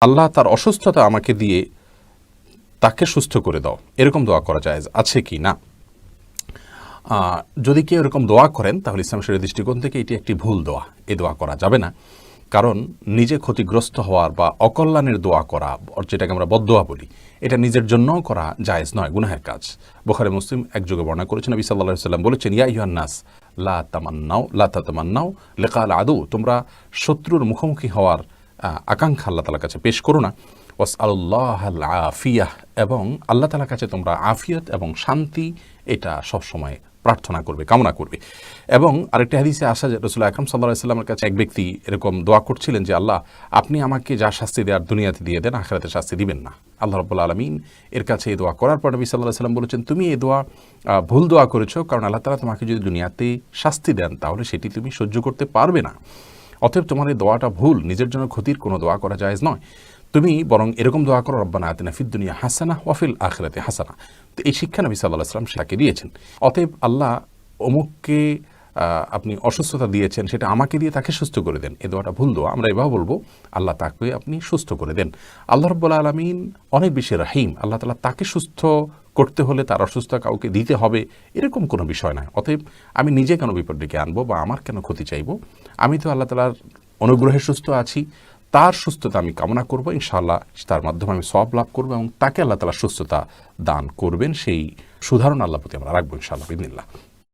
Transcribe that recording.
আল্লাহ তার অসুস্থতা আমাকে দিয়ে তাকে সুস্থ করে দাও, এরকম দোয়া করা জায়েজ আছে কি না? যদি কেউ এরকম দোয়া করেন তাহলে ইসলাম শরীয়তের দৃষ্টিকোণ থেকে এটি একটি ভুল দোয়া, এই দোয়া করা যাবে না। কারণ নিজে ক্ষতিগ্রস্ত হওয়ার বা অকল্যাণের দোয়া করা, যেটাকে আমরা বদদোয়া বলি, এটা নিজের জন্যও করা জায়েজ নয়, গুনাহের কাজ। বুখারী মুসলিম একযোগে বর্ণনা করেছেন, নবী সাল্লাল্লাহু আলাইহি ওয়াসাল্লাম বলেছেন, ইয়া আইয়ুহান নাস লা তাতামান্নাউ লিকাল আদু, তোমরা শত্রুর মুখোমুখি হওয়ার আকাঙ্ক্ষা আল্লাহ তাআলার কাছে পেশ করো না। ওয়াসআলুল্লাহাল আফিয়াহ, এবং আল্লাহ তাআলার কাছে তোমরা আফিয়ত এবং শান্তি এটা সবসময় প্রার্থনা করবে, কামনা করবে। এবং আরেকটি হাদিসে আসা যে রাসূলুল্লাহ আকরাম সাল্লাল্লাহু আলাইহি ওয়াসাল্লামের কাছে এক ব্যক্তি এরকম দোয়া করছিলেন যে, আল্লাহ আপনি আমাকে যা শাস্তি দেওয়ার দুনিয়াতে দিয়ে দেন, আখিরাতে শাস্তি দিবেন না। আল্লাহ রাব্বুল আলামিন এর কাছে এই দোয়া করার পর নবী সাল্লাল্লাহু আলাইহি ওয়াসাল্লাম বলেছেন, তুমি এই দোয়া ভুল দোয়া করেছো, কারণ আল্লাহ তাআলা তোমাকে যদি দুনিয়াতে শাস্তি দেন তাহলে সেটি তুমি সহ্য করতে পারবে না। অতএব তোমার এই দোয়াটা ভুল, নিজের জন্য ক্ষতির কোনো দোয়া করা জায়েজ নয়। তুমি বরং এরকম দোয়া করো, রব্বানা আতিনা ফিদ দুনিয়া হাসানা ওয়া ফিল আখিরাতি হাসানা। তো এই শিক্ষা নবী সাল্লাল্লাহু আলাইহি ওয়াসাল্লাম তাকে দিয়েছেন। অতএব আল্লাহ অমুককে আপনি অসুস্থতা দিয়েছেন, সেটা আমাকে দিয়ে তাকে সুস্থ করে দেন, এই দোয়াটা ভুল দোয়া। আমরা এভাবে বলবো, আল্লাহ তাকে আপনি সুস্থ করে দেন। আল্লাহ রাব্বুল আলামিন অনেক বেশি রহিম, আল্লাহ তাআলা তাকে সুস্থ করতে হলে তার অসুস্থতা কাউকে দিতে হবে এরকম কোনো বিষয় নয়। অতএব আমি নিজে কেন বিপদ ডেকে আনবো বা আমার কেন ক্ষতি চাইবো? আমি তো আল্লাহ তাআলার অনুগ্রহে সুস্থ আছি, তার সুস্থতা আমি কামনা করবো, ইনশাআল্লাহ তার মাধ্যমে আমি সওয়াব লাভ করবো এবং তাকে আল্লাহ তাআলা সুস্থতা দান করবেন, সেই সুধারণা আল্লাহর প্রতি আমরা রাখবো ইনশাআল্লাহ বিইذنিল্লাহ।